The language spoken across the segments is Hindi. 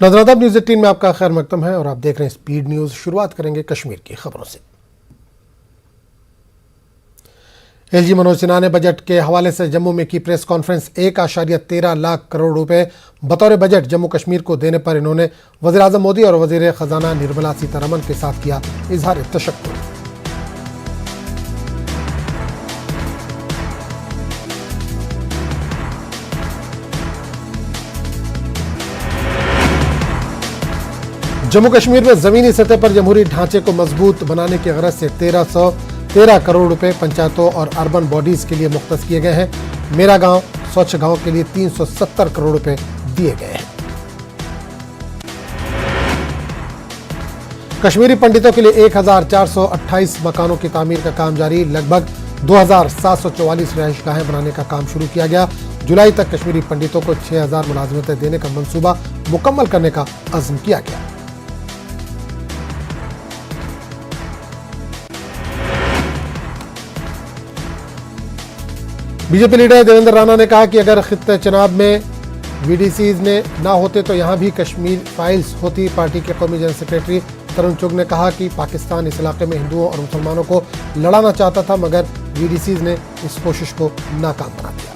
नजरात न्यूज 18 में आपका खैर मकदम है और आप देख रहे हैं स्पीड न्यूज। शुरुआत करेंगे कश्मीर की खबरों से। एलजी मनोज सिन्हा ने बजट के हवाले से जम्मू में की प्रेस कॉन्फ्रेंस। 1.13 लाख करोड़ रुपए बतौर बजट जम्मू कश्मीर को देने पर इन्होंने वज़ीर आज़म मोदी और वज़ीर खजाना निर्मला सीतारमण के साथ किया इजहार तशक्कुर। जम्मू कश्मीर में जमीनी सतह पर जमहूरी ढांचे को मजबूत बनाने की गरज से 1313 करोड़ रुपए पंचायतों और अर्बन बॉडीज के लिए मुख्तस किए गए हैं। मेरा गांव स्वच्छ गांव के लिए 370 करोड़ रुपए दिए गए हैं। कश्मीरी पंडितों के लिए 1428 मकानों की तामीर का काम जारी। लगभग 2744 रिहाइशगाहें बनाने का काम शुरू किया गया। जुलाई तक कश्मीरी पंडितों को 6000 मुलाजमतें देने का मंसूबा मुकम्मल करने का अज़्म किया गया। बीजेपी लीडर देवेंद्र राणा ने कहा कि अगर खित्ते चुनाव में वीडीसीज ने ना होते तो यहां भी कश्मीर फाइल्स होती। पार्टी के कौमी जनरल सेक्रेटरी तरुण चुग ने कहा कि पाकिस्तान इस इलाके में हिंदुओं और मुसलमानों को लड़ाना चाहता था, मगर वीडीसीज ने इस कोशिश को नाकाम बना दिया।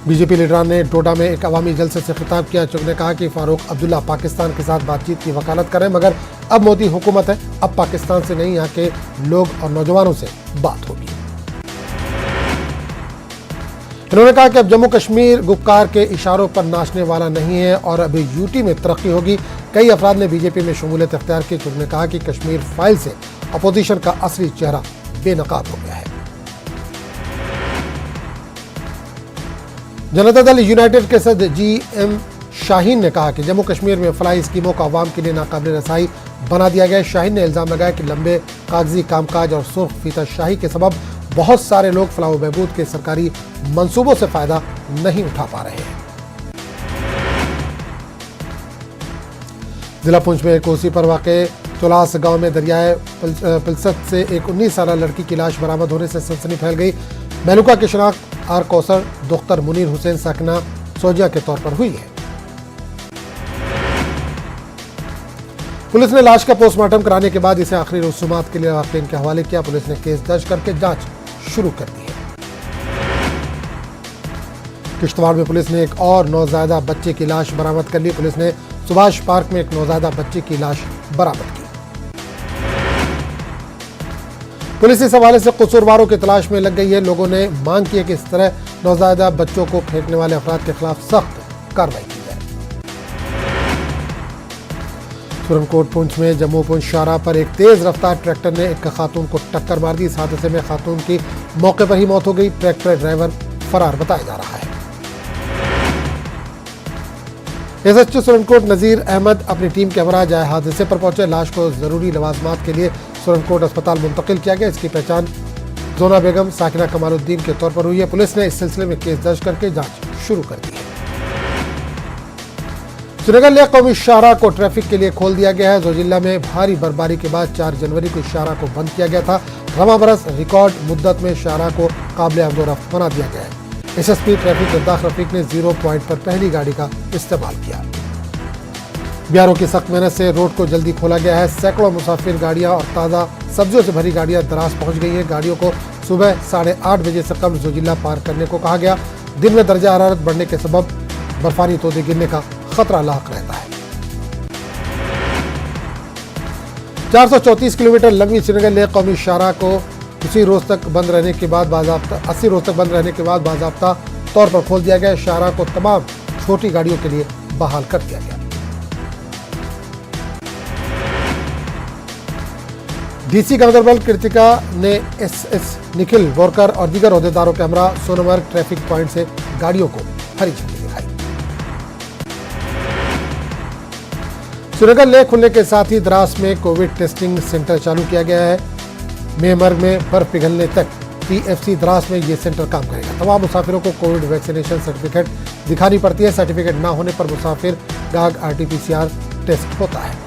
बीजेपी लीडर ने डोडा में एक अवामी जलसे से खिताब किया। चुग ने कहा कि फारूक अब्दुल्ला पाकिस्तान के साथ बातचीत की वकालत करें, मगर अब मोदी हुकूमत है, अब पाकिस्तान से नहीं यहाँ के लोग और नौजवानों से बात होगी। इन्होंने कहा कि अब जम्मू कश्मीर गुप्कार के इशारों पर नाचने वाला नहीं है और अभी यूटी में तरक्की होगी। कई अफराद ने बीजेपी में शमूलियत इख्तियार की। चुग ने कहा कि कश्मीर फाइल से अपोजिशन का असली चेहरा बेनकाब हो गया है। जनता दल यूनाइटेड के सदस्य GM शाहीन ने कहा कि जम्मू कश्मीर में फलाही स्कीमों को आवाम के लिए नाकाबिल रसाई बना दिया गया। शाहीन ने इल्जाम लगाया कि लंबे कागजी कामकाज और सुर्ख फीता शाही के सबब बहुत सारे लोग फलाह बहबूद के सरकारी मंसूबों से फायदा नहीं उठा पा रहे हैं। जिला पुंछ में कोसी पर वाक़े चुलास गांव में दरियाए पिलसत से एक 19 साला लड़की की लाश बरामद होने से सनसनी फैल गई। महलूका की शनाख्त आर कौसर दुख्तर मुनीर हुसैन साकना सोजिया के तौर पर हुई है। पुलिस ने लाश का पोस्टमार्टम कराने के बाद इसे आखिरी रसूमात के लिए वाक़ईन के हवाले किया। पुलिस ने केस दर्ज करके जांच शुरू कर दी है। किश्तवाड़ में पुलिस ने एक और नौज़ायदा बच्चे की लाश बरामद कर ली। पुलिस ने सुभाष पार्क में एक नौज़ायदा बच्चे की लाश बरामद की। पुलिस इस हवाले से कसूरवारों की तलाश में लग गई है। लोगों ने मांग की है कि इस तरह नौज़ायदा बच्चों को फेंकने वाले अफराद के खिलाफ सख्त कार्रवाई की जाए। सुरनकोट पुंछ में जम्मू पुंछ शाहराह पर एक तेज रफ्तार ट्रैक्टर ने एक खातून को टक्कर मार दी। इस हादसे में खातून की मौके पर ही मौत हो गई। ट्रैक्टर ड्राइवर फरार बताया जा रहा है। SHO सुरनकोट नजीर अहमद अपनी टीम के हमरा जाए हादसे पर पहुंचे। लाश को जरूरी लवाजमात के लिए सुरनकोट अस्पताल मुंतकिल किया गया। इसकी पहचान जोना बेगम साकिना कमालुद्दीन के तौर पर हुई है। पुलिस ने इस सिलसिले में केस दर्ज करके जांच शुरू कर दी है। श्रीनगर लेह कौमी शाहराह को ट्रैफिक के लिए खोल दिया गया है। जोजिल्ला में भारी बर्फबारी के बाद 4 जनवरी को शाहराह को बंद किया गया था। रवां बरस रिकॉर्ड मुद्दत में शाहराह को काबिल अमदोरफ्त बना दिया गया है। SSP ट्रैफिक लद्दाख रफीक ने 0 पॉइंट पर पहली गाड़ी का इस्तेमाल किया। बिहारों की सख्त मेहनत से रोड को जल्दी खोला गया है। सैकड़ों मुसाफिर गाड़ियां और ताज़ा सब्जियों से भरी गाड़ियां दराज पहुंच गई हैं। गाड़ियों को सुबह 8:30 बजे से कम जोजिल्ला पार करने को कहा गया। दिन में दर्जा हरारत बढ़ने के सबब बर्फानी तोदे गिरने का खतरा लाक रहता है। 434 किलोमीटर लंबी श्रीनगर लेह कौमी शाहराह को 80 रोज तक बंद रहने के बाद बाज़ाब्ता तौर पर खोल दिया गया। शाहराह को तमाम छोटी गाड़ियों के लिए बहाल कर दिया गया। DC गांधरबल कृतिका ने SS निखिल बोरकर और दीगर ओहदेदारों के हमरा सोनमर्ग ट्रैफिक पॉइंट से गाड़ियों को हरी झंडी दिखाई। श्रीनगर लेह खुलने के साथ ही द्रास में कोविड टेस्टिंग सेंटर चालू किया गया है। मेमर्ग में बर्फ पिघलने तक TFC द्रास में ये सेंटर काम करेगा। तमाम मुसाफिरों को कोविड वैक्सीनेशन सर्टिफिकेट दिखानी पड़ती है। सर्टिफिकेट ना होने पर मुसाफिर गाग RT-PCR टेस्ट होता है।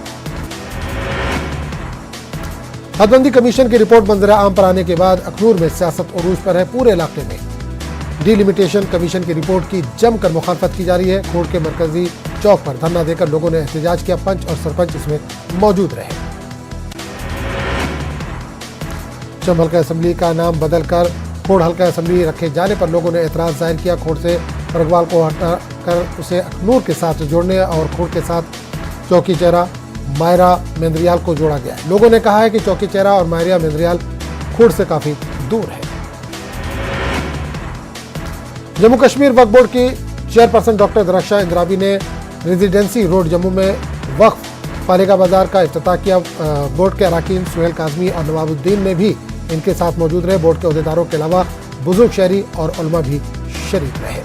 हदबंदी कमीशन की रिपोर्ट मंजर आम पर आने के बाद अखनूर में सियासत उरूज पर है। पूरे इलाके में डिलिमिटेशन कमीशन की रिपोर्ट की जमकर मुखालफत की जा रही है। कोर्ट के मरकजी चौक पर धरना देकर लोगों ने एहतजाज किया। पंच और सरपंच इसमें मौजूद रहे। चंब हल्का असेंबली का नाम बदलकर खोड़ हल्का असेंबली रखे जाने पर लोगों ने एतराज जाहिर किया। खोड़ से रघवाल को हटाकर उसे अखनूर के साथ जोड़ने और खोड़ के साथ चौकी चेहरा मायरा मेंद्रियाल को जोड़ा गया। लोगों ने कहा है कि चौकी चेहरा और मायरा मेंद्रियाल खोड़ से काफी दूर है। जम्मू कश्मीर वक्फ बोर्ड की चेयरपर्सन डॉक्टर दरख्शां इंद्राबी ने रेजिडेंसी रोड जम्मू में वक्फ पालिका बाजार का इफ्तिताह किया। बोर्ड के अराकीन सुहेल काजमी और नवाबुद्दीन ने भी इनके साथ मौजूद रहे। बोर्ड के अहदेदारों के अलावा बुजुर्ग शहरी और उलमा भी शरीक रहे।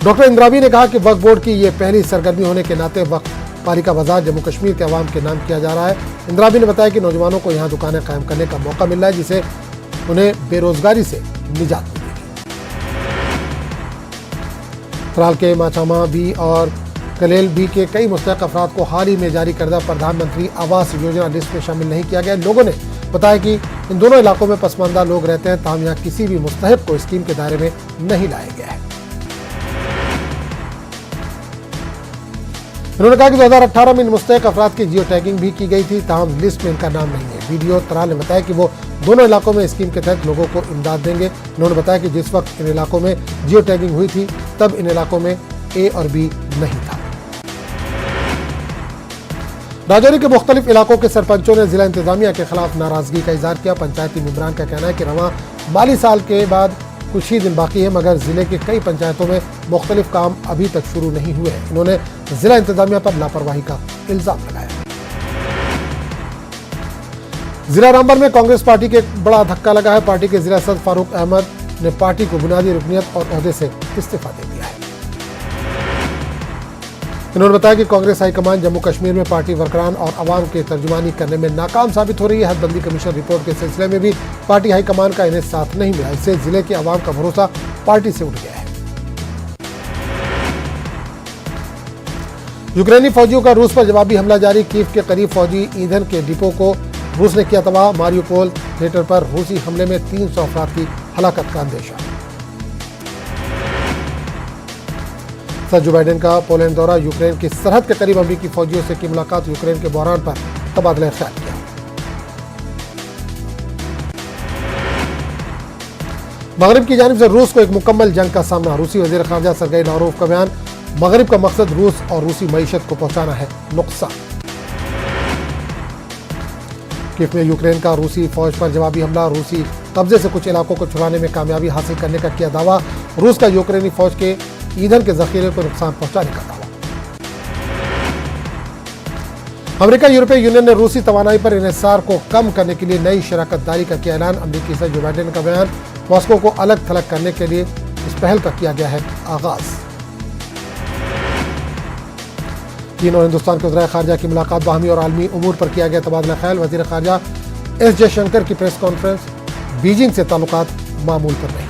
डॉक्टर इंद्राबी ने कहा कि वक्फ बोर्ड की ये पहली सरगर्मी होने के नाते वक्फ पालिका बाजार जम्मू कश्मीर के अवाम के नाम किया जा रहा है। इंद्राबी ने बताया कि नौजवानों को यहाँ दुकानें कायम करने का मौका मिल रहा है, जिसे उन्हें बेरोजगारी से निजात मिलेगी। त्राल के माचामा बी और कलेल बी के कई मुस्तहक अफराद को हाल ही में जारी करदा प्रधानमंत्री आवास योजना लिस्ट में शामिल नहीं किया गया। लोगों ने बताया कि इन दोनों इलाकों में पसमानदा लोग रहते हैं, ताहम यहाँ किसी भी मुस्तहक को स्कीम के दायरे में नहीं लाया गया है। उन्होंने कहा कि 2018 में इन मुस्तहक अफराद की जियो टैगिंग भी की गई थी, ताहम लिस्ट में इनका नाम नहीं है। वीडियो त्राल ने बताया कि वो दोनों इलाकों में स्कीम के तहत लोगों को इमदाद देंगे। उन्होंने बताया कि जिस वक्त इन इलाकों में जियो टैगिंग हुई थी तब इन इलाकों में ए और बी नहीं था। राजौरी के मुख्तलिफ इलाकों के सरपंचों ने जिला इंतजामिया के खिलाफ नाराजगी का इजहार किया। पंचायती मेंबरान का कहना है कि रवां माली साल के बाद कुछ ही दिन बाकी है, मगर जिले के कई पंचायतों में मुख्तलिफ काम अभी तक शुरू नहीं हुए हैं। इन्होंने जिला इंतजामिया पर लापरवाही का इल्जाम लगाया। जिला रामबन में कांग्रेस पार्टी के बड़ा धक्का लगा है। पार्टी के जिला सदर फारूक अहमद ने पार्टी को बुनियादी रुकनियत और ओहदे से इस्तीफा दे दिया है। इन्होंने बताया कि कांग्रेस हाईकमान जम्मू कश्मीर में पार्टी वर्करान और अवाम के तर्जुमानी करने में नाकाम साबित हो रही है। हदबंदी कमीशन रिपोर्ट के सिलसिले में भी पार्टी हाईकमान का इन्हें साथ नहीं मिला। इससे जिले के अवाम का भरोसा पार्टी से उठ गया है। यूक्रेनी फौजियों का रूस पर जवाबी हमला जारी। कीव के करीब फौजी ईंधन के डिपो को रूस ने किया तबाह। मारियोपोल थिएटर पर रूसी हमले में 300 अफराद की हलाकत का अंदेशा। सर जो बाइडेन का पोलैंड दौरा। यूक्रेन की सरहद के करीब अमेरिकी फौजियों से की मुलाकात। यूक्रेन के बहरान पर तबादला ख्याल किया। मगरिब की जानिब से रूस को एक मुकम्मल जंग का सामना। रूसी वजीर खारजा सरगई लावरोव का बयान। मगरिब का मकसद रूस और रूसी मईशत को पहुंचाना है नुकसान। कीव में यूक्रेन का रूसी फौज पर जवाबी हमला। रूसी कब्जे से कुछ इलाकों को छुड़ाने में कामयाबी हासिल करने का किया दावा। रूस का यूक्रेनी फौज के ईंधन के जखीरे को नुकसान पहुंचाने का दावा। अमेरिका यूरोपीय यूनियन ने रूसी तवानाई पर इन्हिसार को कम करने के लिए नई शराकतदारी का किया ऐलान। अमेरिकी सदर जो बाइडेन का बयान। मॉस्को को अलग थलग करने के लिए इस पहल का किया गया है आगाज। चीन और हिंदुस्तान के वज़ीर खारजा की मुलाकात। बाहमी और आलमी उमूर पर किया गया तबादला ख्याल। वज़ीर खारजा एस जयशंकर की प्रेस कॉन्फ्रेंस। बीजिंग से ताल्लुकात मामूल पर नहीं।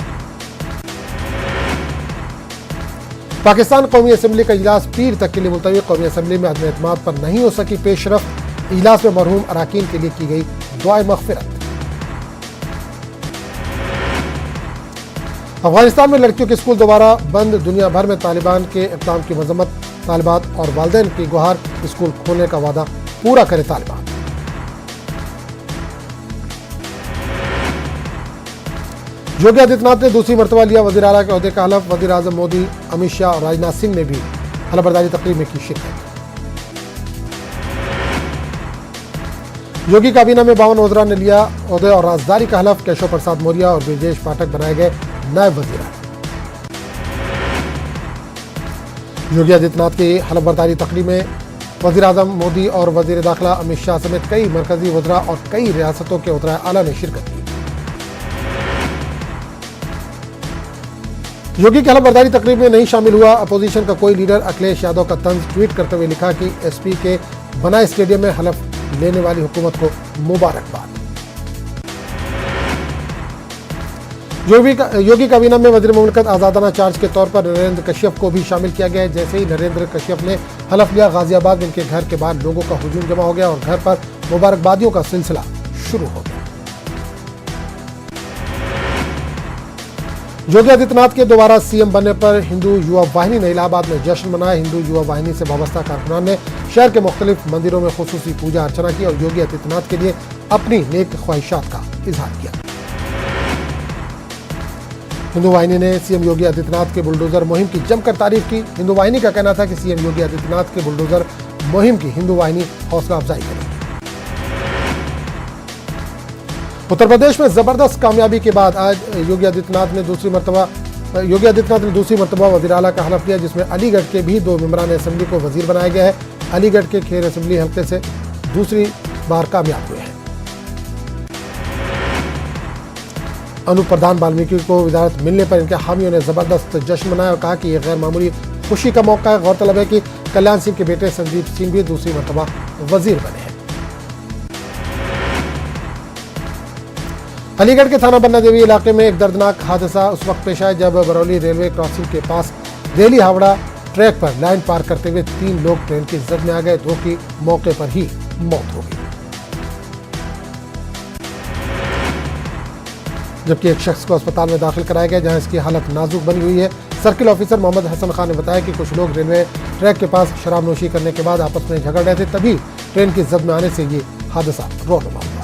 पाकिस्तान कौमी असेंबली का इजलास पीर तक के लिए मुलतवी। कौमी असेंबली में अदम एतमाद पर नहीं हो सकी पेशरफ। इजलास में मरहूम अराकीन के लिए की गई दुआए मग़फ़िरत। अफगानिस्तान में लड़कियों के स्कूल दोबारा बंद। दुनिया भर में तालिबान के इक़दाम की मज़म्मत। तालिबात और वालिदैन की गुहार। स्कूल खोलने का वादा पूरा करे तालिबान। योगी आदित्यनाथ ने दूसरी मरतबा लिया वज़ीर आला के ओहदे का हलफ। वज़ीर आज़म मोदी, अमित शाह और राजनाथ सिंह ने भी हलफबरदारी तकरीब में की शिरकत। योगी काबीना में 52 वज़रा ने लिया ओहदे और राजदारी का हलफ। केशव प्रसाद मौर्य और ब्रजेश पाठक बनाए गए नायब वज़ीर। योगी आदित्यनाथ की हलफबरदारी तकरीब में वज़ीर आज़म मोदी और वज़ीर दाखिला अमित शाह समेत कई मरकजी वज़रा और कई रियासतों के वज़राए आला ने शिरकत की। योगी की हलफबरदारी तकरीब में नहीं शामिल हुआ अपोजिशन का कोई लीडर। अखिलेश यादव का तंज ट्वीट करते हुए लिखा कि एसपी के बनाए स्टेडियम में हलफ लेने वाली हुकूमत को मुबारकबाद। योगी काबीना में वज़ीर मुमलिकत आज़ादाना चार्ज के तौर पर नरेंद्र कश्यप को भी शामिल किया गया है। जैसे ही नरेंद्र कश्यप ने हलफ लिया, गाजियाबाद में इनके घर के बाहर लोगों का हुजूम जमा हो गया और घर पर मुबारकबादियों का सिलसिला शुरू हो गया। योगी आदित्यनाथ के दोबारा सीएम बनने पर हिंदू युवा वाहिनी ने इलाहाबाद में जश्न मनाया। हिंदू युवा वाहिनी से वाबस्ता कारकुनान ने शहर के मुख्तलिफ मंदिरों में खुसूसी पूजा अर्चना की और योगी आदित्यनाथ के लिए अपनी नेक ख्वाहिशात का इजहार किया। हिंदू वाहिनी ने सीएम योगी आदित्यनाथ के बुलडोजर मुहिम की जमकर तारीफ की। हिंदू वाहिनी का कहना था कि सीएम योगी आदित्यनाथ के बुलडोजर मुहिम की हिंदू वाहिनी हौसला अफजाई करेगी। उत्तर प्रदेश में जबरदस्त कामयाबी के बाद आज योगी आदित्यनाथ ने दूसरी मरतबा वज़ीर आला का हलफ लिया, जिसमें अलीगढ़ के भी 2 मेंबरान असेंबली को वजीर बनाया गया है। अलीगढ़ के खेर असेंबली हल्के से दूसरी बार कामयाब हुए हैं। अनूप प्रधान वाल्मीकि को विधायक मिलने पर इनके हामियों ने जबरदस्त जश्न मनाया और कहा कि यह गैर मामूली खुशी का मौका है। गौरतलब है कि कल्याण सिंह के बेटे संदीप सिंह भी दूसरी मरतबा वजीर बने हैं। अलीगढ़ के थाना बन्ना देवी इलाके में एक दर्दनाक हादसा उस वक्त पेश आया जब बरौली रेलवे क्रॉसिंग के पास दिल्ली हावड़ा ट्रैक पर लाइन पार करते हुए 3 लोग ट्रेन की जद में आ गए। 2 की मौके पर ही मौत हो गई, जबकि एक शख्स को अस्पताल में दाखिल कराया गया, जहां इसकी हालत नाजुक बनी हुई है। सर्किल ऑफिसर मोहम्मद हसन खान ने बताया कि कुछ लोग रेलवे ट्रैक के पास शराब नोशी करने के बाद आपस में झगड़ रहे थे, तभी ट्रेन की जद में आने से ये हादसा रौनुमा हुआ।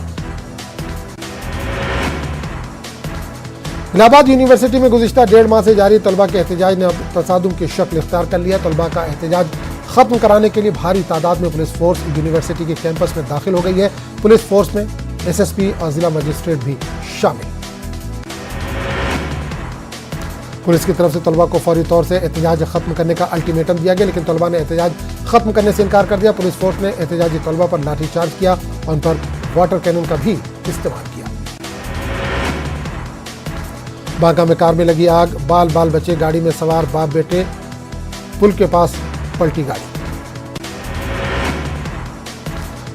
इलाहाबाद यूनिवर्सिटी में गुज़िश्ता 1.5 माह से जारी तलबा के एहतजाज ने अब तसादुम की शक्ल इख्तियार कर लिया। तलबा का एहतजाज खत्म कराने के लिए भारी तादाद में पुलिस फोर्स यूनिवर्सिटी के कैंपस में दाखिल हो गई है। पुलिस फोर्स में एसएसपी और जिला मजिस्ट्रेट भी शामिल। पुलिस की तरफ से तलबा को फौरी तौर से एहतजाज खत्म करने का अल्टीमेटम दिया गया, लेकिन तलबा ने एहतजाज खत्म करने से इनकार कर दिया। पुलिस फोर्स ने एहतजाजी तलबा पर लाठीचार्ज किया और उन पर वाटर कैनन का भी इस्तेमाल किया। बांका में कार में लगी आग, बाल बाल बचे, गाड़ी में सवार बाप बेटे, पुल के पास पलटी गाड़ी।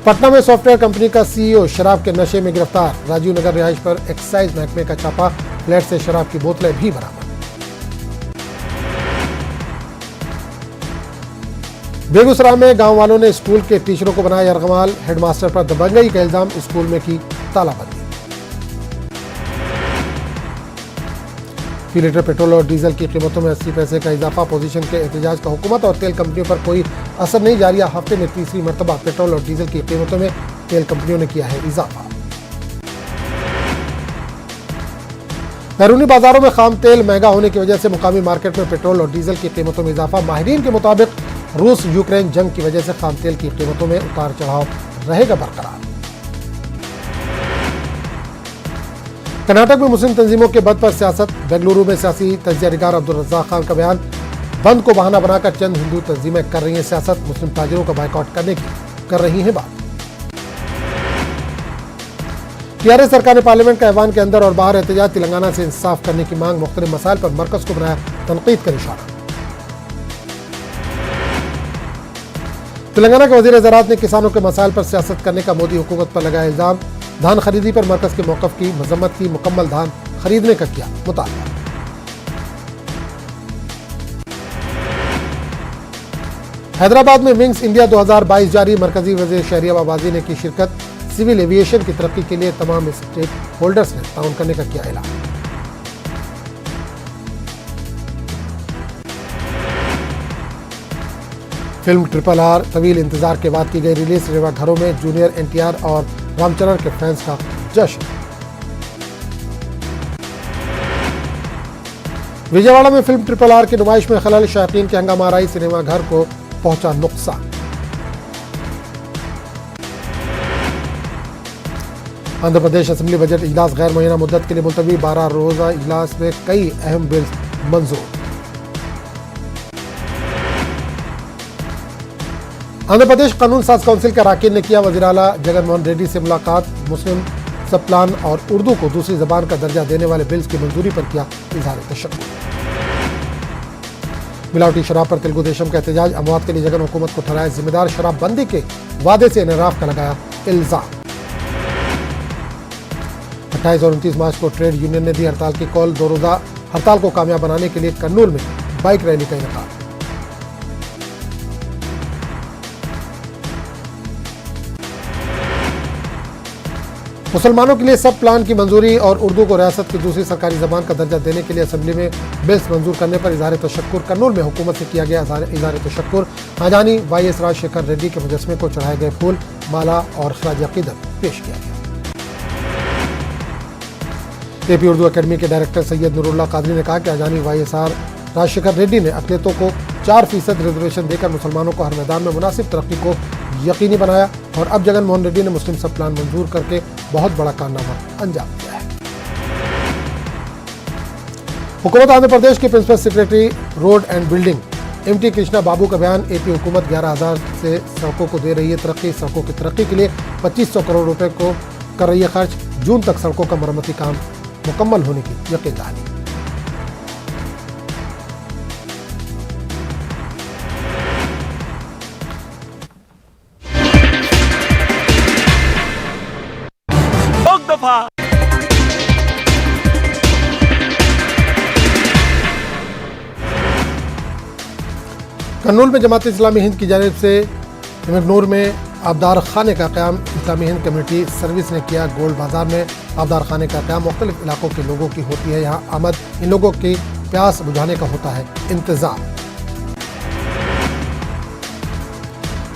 पटना में सॉफ्टवेयर कंपनी का सीईओ शराब के नशे में गिरफ्तार। राजीव नगर रिहाइश पर एक्साइज महकमे का छापा, फ्लैट से शराब की बोतलें भी बरामद। बेगूसराय में गांव वालों ने स्कूल के टीचरों को बनाया यरगमाल। हेडमास्टर पर दबंगई का इल्जाम, स्कूल में की तालाबंदी। फी लीटर पेट्रोल और डीजल की कीमतों में 80 पैसे का इजाफा। अपोजिशन के एहतजाज का हुकूमत और तेल कंपनियों पर कोई असर नहीं जारी। हफ्ते में तीसरी मरतबा पेट्रोल और डीजल की कीमतों में तेल कंपनियों ने किया है इजाफा। बैरूनी बाजारों में खाम तेल महंगा होने की वजह से मुकामी मार्केट में पेट्रोल और डीजल की कीमतों में इजाफा। माहिरीन के मुताबिक रूस यूक्रेन जंग की वजह से खाम तेल की कीमतों में उतार चढ़ाव रहेगा बरकरार। कर्नाटक में मुस्लिम तंजीमों के बद पर सियासत। बेंगलुरु में सियासी तजिया निगार अब्दुल रज़्ज़ाक खान का बयान, बंद को बहाना बनाकर चंद हिंदू तंजीमें कर रही हैं सियासत, मुस्लिम ताजिरों का बायकॉट करने की कर रही हैं बात। टीआरएस सरकार ने पार्लियामेंट के ऐवान के अंदर और बाहर एहतजाज, तेलंगाना से इंसाफ करने की मांग, मुख्तलिफ मसाइल पर मरकज को बनाया तनकीद का निशाना। तेलंगाना के वजीर ज़राअत ने किसानों के मसाइल पर सियासत करने का मोदी हुकूमत पर लगाया इल्जाम। धान खरीदी पर मरकज के मौक़िफ़ की मजम्मत की, मुकम्मल धान खरीदने का किया मुतालबा। हैदराबाद में विंग्स इंडिया 2022 जारी, मरकजी वज़ीर शहरियाब आबादी ने की शिरकत। सिविल एविएशन की तरक्की के लिए तमाम स्टेक होल्डर्स ने ताउन करने का किया ऐलान। फिल्म RRR तवील इंतजार के बाद की गई रिलीज। सिनेमा घरों में जूनियर एनटीआर और रामचरण के फैंस का जश्न। विजयवाड़ा में फिल्म RRR की नुमाइश में खलल, शायकीन की हंगामा आराई, सिनेमा घर को पहुंचा नुकसान। आंध्र प्रदेश असेंबली बजट इजलास गैर मुय्यना मुद्दत के लिए मुलतवी। 12 रोजा इजलास में कई अहम बिल्स मंजूर। आंध्र प्रदेश कानून साज काउंसिल के अरकान ने किया वज़ीर आला जगनमोहन रेड्डी से मुलाकात। मुस्लिम सब प्लान और उर्दू को दूसरी जबान का दर्जा देने वाले बिल्स की मंजूरी पर किया इजहार तशक्कुर। मिलावटी शराब पर तेलुगु देशम का एहतजाज, अमवात के लिए जगन हुकूमत को ठहराया जिम्मेदार, शराबबंदी के वादे से इनराफ का लगाया इल्जाम। 28 और 29 मार्च को ट्रेड यूनियन ने दी हड़ताल की कॉल। 2 रोजा हड़ताल को कामयाब बनाने के लिए कर्नूल में बाइक रैली का इनेकाद। मुसलमानों के लिए सब प्लान की मंजूरी और उर्दू को रियासत की दूसरी सरकारी जबान का दर्जा देने के लिए असेंबली में बिल्स मंजूर करने पर इजहार तशक्कुर। कर्नूल में हुकूमत से किया गया इजहार तशक्कुर। हाजानी YS राजशेखर रेड्डी के मुजस्मे को चढ़ाए गए फूल, माला और खराज अकीदत पेश किया गया। AP उर्दू अकेडमी के डायरेक्टर सैयद नूरुल्लाह कादरी ने कहा कि हाजानी YSR राजशेखर रेड्डी ने अक़लियतों को 4% रिजर्वेशन देकर मुसलमानों को हर मैदान में मुनासिब तरक्की को यकीनी बनाया और अब जगन मोहन रेड्डी ने मुस्लिम सब प्लान मंजूर करके बहुत बड़ा कारनामा अंजाम दिया है। हुकूमत आंध्र प्रदेश के principal secretary road and building MT Krishna Babu का बयान। AP हुकूमत 11,000 से सड़कों को दे रही है तरक्की। सड़कों की तरक्की के लिए 2500 करोड़ रुपए को कर रही है खर्च। जून तक सड़कों का मरम्मती काम मुकम्मल होने की यकीन दहानी। कर्नूल में जमात इस्लामी हिंद की जानिब से इमगनूर में आबदार खाने का क़याम। इस्लामी हिंद कम्युनिटी सर्विस ने किया। गोल्ड बाजार में आबदार खाने का क़याम। मुख्तलिफ इलाकों के लोगों की होती है यहाँ आमद। इन लोगों की प्यास बुझाने का होता है इंतज़ाम।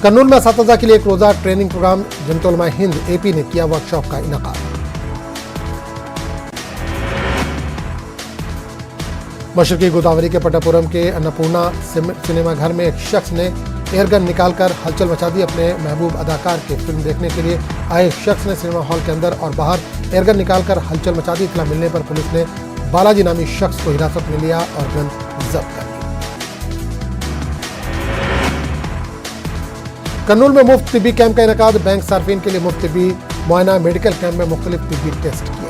कर्नूल में असातिज़ा के लिए एक रोज़ा training programme. Jamiat Ulama Hind AP ने किया वर्कशॉप का इनेकाद। मशरकी गोदावरी के पटापुरम के अन्नपूर्णा सिनेमा घर में एक शख्स ने एयरगन निकालकर हलचल मचा दी। अपने महबूब अदाकार की फिल्म देखने के लिए आए शख्स ने सिनेमा हॉल के अंदर और बाहर एयरगन निकालकर हलचल मचा दी। इत्तला मिलने पर पुलिस ने बालाजी नामी शख्स को हिरासत में लिया और गन जब्त कर ली। कर्नूल में मुफ्त तिब्बी कैंप का इनेकाद। बैंक सार्फिन के लिए मुफ्त तिब्बी मुआयना। मेडिकल कैंप में मुख्तलिफ तिब्बी टेस्ट किए।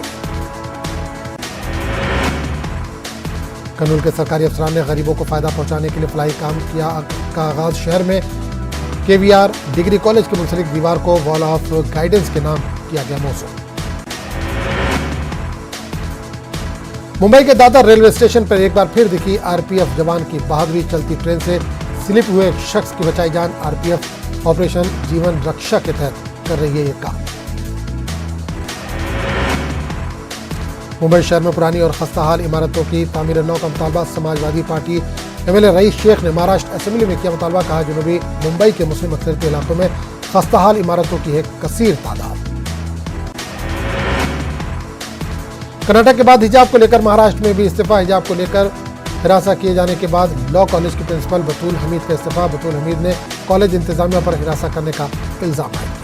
कर्नूल के सरकारी अफसरान ने गरीबों को फायदा पहुंचाने के लिए फलाही काम किया का आगाज। शहर में KVR डिग्री कॉलेज के मुंसलिक दीवार को वॉल ऑफ गाइडेंस के नाम किया गया मौसू। मुंबई के दादर रेलवे स्टेशन पर एक बार फिर दिखी RPF जवान की बहादुरी। चलती ट्रेन से स्लिप हुए एक शख्स की बचाई जान। RPF ऑपरेशन जीवन रक्षा के तहत कर रही है ये काम। मुंबई शहर में पुरानी और खस्ता हाल इमारतों की तामीर नौ का मुतालबा। Samajwadi party MLA rice Sheikh ने महाराष्ट्र असेंबली में किया मुतालबा। कहा जनूबी मुंबई के मुस्लिम अक्सर के इलाकों में खस्ता हाल इमारतों की है कसीर तादाद। कर्नाटक के बाद हिजाब को लेकर महाराष्ट्र में भी इस्तीफा। हिजाब को लेकर हिरासत किए जाने के बाद लॉ कॉलेज की प्रिंसिपल बतूल हमीद का इस्तीफा। बतूल हमीद ने कॉलेज इंतजामिया पर हिरासत करने का इल्जाम आयद किया।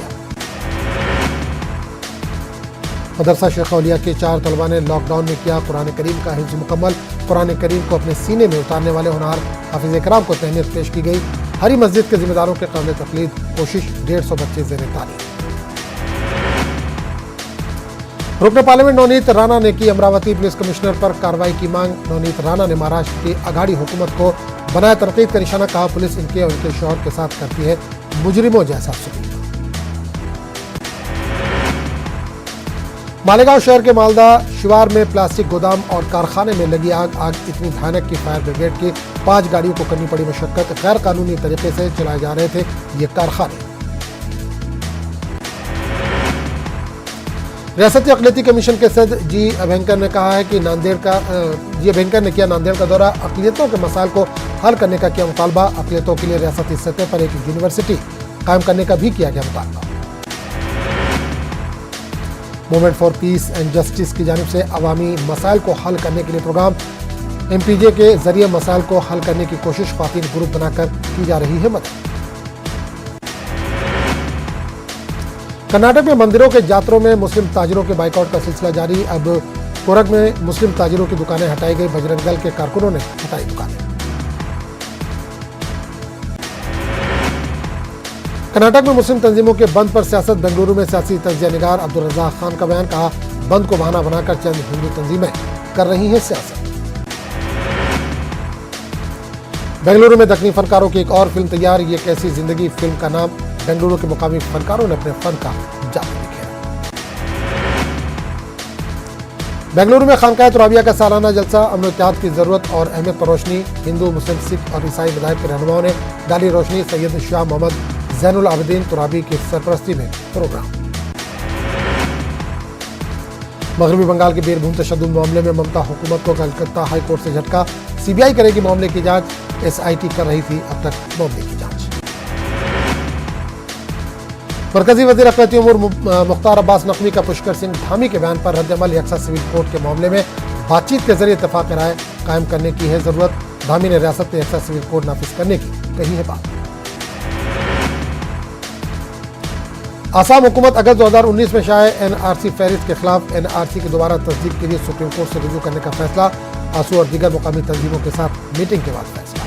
मदरसा शेख औलिया के 4 तलबा ने लॉकडाउन में किया कुरान करीम का हिफ्ज़ मुकम्मल। कुरान करीम को अपने सीने में उतारने वाले होनहार हाफिज इकराम को तहनीत पेश की गई। हरी मस्जिद के जिम्मेदारों के काबिल तकलीद कोशिश। 150 बच्चे ज़ेरे तालीम। रुकन पार्लियामेंट नवनीत राणा ने की अमरावती पुलिस कमिश्नर पर कार्रवाई की मांग। नवनीत राणा ने महाराष्ट्र की अघाड़ी हुकूमत को बनाया तनकीद का निशाना। कहा पुलिस इनके और इनके शौहर के साथ करती है मुजरिमों जैसा सलूक। मालेगांव शहर के मालदा शिवार में प्लास्टिक गोदाम और कारखाने में लगी आग इतनी भयानक की फायर ब्रिगेड की 5 गाड़ियों को करनी पड़ी मशक्कत। गैर कानूनी तरीके से चलाए जा रहे थे ये कारखाने। रियासती अक़लियती कमीशन के सदर जी अभयंकर ने कहा है कि अभयंकर ने किया नांदेड़ का दौरा। अक़लियतों के मसाइल को हल करने का किया मुतालबा। अक़लियतों के लिए रियासती सतह पर एक यूनिवर्सिटी कायम करने का भी किया गया मुतालबा। Movement for piece and justice की जानिब से अवामी मसाइल को हल करने के लिए प्रोग्राम। MPJ के जरिए मसाइल को हल करने की कोशिश। ख्वातीन ग्रुप बनाकर की जा रही है मदद। कर्नाटक में मंदिरों के जात्रों में मुस्लिम ताजिरों के बाइकआउट का सिलसिला जारी। अब कोरग में मुस्लिम ताजिरों की दुकानें हटाई गई। बजरंग दल के कारकुनों ने हटाई दुकानें। कर्नाटक में मुस्लिम तंजीमों के बंद पर सियासत। बेंगलुरु में सियासी तज्जिया निगार अब्दुल रज़ाक खान का बयान। कहा बंद को बहाना बनाकर चंद हिंदू तंजीमें कर रही हैं सियासत। बेंगलुरु में दक्कनी फनकारों की एक और फिल्म तैयार। ये कैसी जिंदगी फिल्म का नाम। बेंगलुरु के मुकामी फनकारों ने अपने फन का जादू दिखाया। बेंगलुरु में खानकाह तुराबिया का सालाना जलसा। अमन इत्तेहाद की जरूरत और अहमियत पर रोशनी। हिंदू मुस्लिम सिख और ईसाई मज़ाहिब के रहनुमाओं ने डाली रोशनी। सैयद शाह मोहम्मद ज़ैनुल आबिदीन तुराबी की सरपरस्ती में प्रोग्राम। मगरबी बंगाल के बीरभूम तशद्दुद मामले में ममता हुकूमत को कलकत्ता हाई कोर्ट से झटका। सीबीआई करेगी मामले की जांच, एसआईटी कर रही थी अब तक मामले की जांच। मरकजी वजीर अक़लियती उमूर मुख्तार अब्बास नकवी का पुष्कर सिंह धामी के बयान पर रद्द-ए-अमल यकसा सिविल कोर्ट के मामले में बातचीत के जरिए इत्तेफाक राय कायम करने की है जरूरत। धामी ने रियासत में यकसा सिविल कोड नाफिज करने की कही है बात। आसाम हुकूमत अगस्त 2019 में शाये एनआरसी फहरिस्त के खिलाफ एनआरसी की दोबारा तस्दीक के लिए सुप्रीम कोर्ट से रुजू करने का फैसला। आसू और दीगर मुकामी तंजीमों के साथ मीटिंग के बाद फैसला।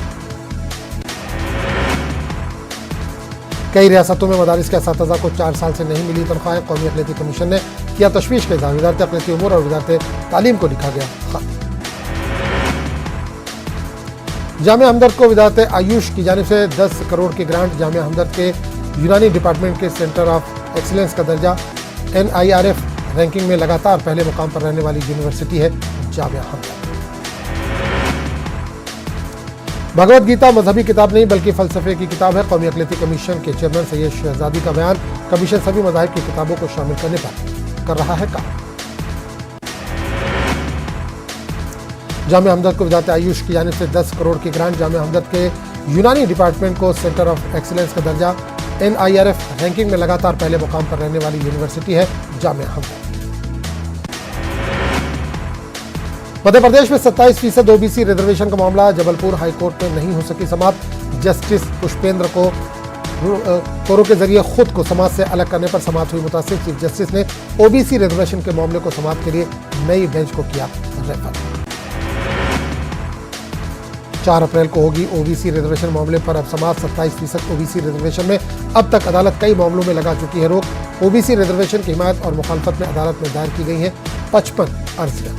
कई रियासतों में मदारिस के असातिज़ा को 4 साल से नहीं मिली तनख्वाहें। कौमी अक़लियती कमीशन ने किया तशवीश का इज़हार। वज़ारत अक़लियती उमूर और वज़ारत तालीम को लिखा गया खत। जामिया हमदर्द को वज़ारत आयुष की जानिब से 10 करोड़ की ग्रांट। जामिया हमदर्द के यूनानी डिपार्टमेंट के सेंटर ऑफ एक्सीलेंस का दर्जा। NIRF रैंकिंग में लगातार पहले मुकाम पर रहने वाली यूनिवर्सिटी है जामिया हमदर्द। भगवत गीता मजहबी किताब नहीं बल्कि फलसफे की किताब है। कौमी अक़लियती कमीशन के चेयरमैन सैयद शहजादी का बयान। कमीशन सभी मज़ाहिब की किताबों को शामिल करने पर कर रहा है काम। जामिया हमदर्द को वज़ारत आयुष की जानिब से 10 करोड़ की ग्रांट। जामिया हमदर्द के यूनानी डिपार्टमेंट को सेंटर ऑफ एक्सीलेंस का दर्जा। NIRF रैंकिंग में लगातार पहले मुकाम पर रहने वाली यूनिवर्सिटी है जामिया हमदर्द। मध्य प्रदेश में 27% OBC रिजर्वेशन का मामला जबलपुर हाईकोर्ट में नहीं हो सकी समाप्त। जस्टिस पुष्पेंद्र को कोरों के जरिए खुद को समाज से अलग करने पर समाप्त हुई मुतासिर। चीफ जस्टिस ने OBC रिजर्वेशन के मामले को समाप्त के लिए नई बेंच को किया रेफर। 4 अप्रैल को होगी OBC रिजर्वेशन मामले पर अब समाप्त। 27% OBC रिजर्वेशन में अब तक अदालत कई मामलों में लगा चुकी है रोक। OBC रिजर्वेशन की हिमायत और मुखालफत में अदालत में दायर की गई है 55 अर्जियां।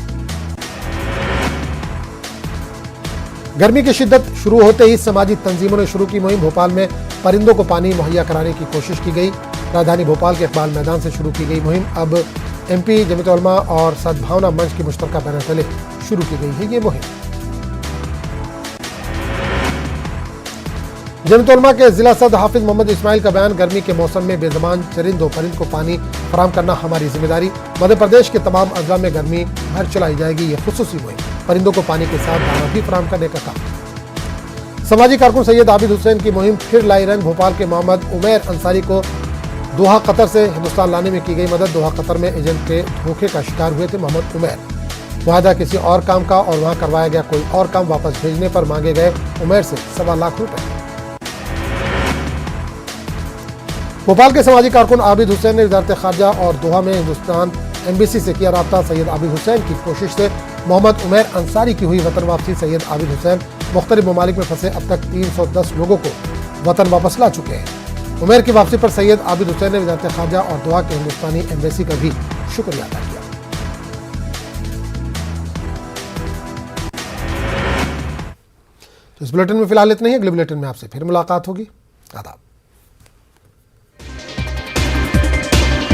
गर्मी की शिद्दत शुरू होते ही समाजी तंजीमों ने शुरू की मुहिम। भोपाल में परिंदों को पानी मुहैया कराने की कोशिश की गई। राजधानी भोपाल के इकबाल मैदान से शुरू की गई मुहिम अब MP जमीयत उलमा और सद्भावना मंच की मुश्तरका बैनर तले शुरू की गई है ये मुहिम। जमीयत उलमा के जिला सदर हाफिज मोहम्मद इस्माइल का बयान। गर्मी के मौसम में बेज़बान चरिंदों परिंद को पानी फराहम करना हमारी जिम्मेदारी। मध्य प्रदेश के तमाम अजला में गर्मी भर चलाई जाएगी ये खुसूसी मुहिम। परिंदों को पानी के साथ दाना भी फराहम करने का काम। समाजी कारकुन सैयद आबिद हुसैन की मुहिम फिर लाई रंग। भोपाल के मोहम्मद उमैर अंसारी को दोहा कतर से हिंदुस्तान लाने में की गई मदद। दोहा कतर में एजेंट के धोखे का शिकार हुए थे मोहम्मद उमैर। मुआहदा किसी और काम का और वहां करवाया गया कोई और काम। वापस भेजने पर मांगे गए उमैर से 1.25 लाख रुपए। भोपाल के समाजी कारकुन आबिद हुसैन ने वज़ारत खारजा और दोहा में हिंदुस्तान एम्बेसी से किया राब्ता। सैयद आबिद हुसैन की कोशिश से मोहम्मद उमैर अंसारी की हुई वतन वापसी। सैयद आबिद हुसैन मुख्तलिफ ममालिक में फंसे अब तक 310 लोगों को वतन वापस ला चुके हैं। उमैर की वापसी पर सैयद आबिद हुसैन ने वज़ारत खारजा और दोहा के हिंदुस्तानी एम्बेसी का भी शुक्रिया अदा किया। तो इस बुलेटिन में फिलहाल इतना ही। अगले बुलेटिन में आपसे फिर मुलाकात होगी। आदाब।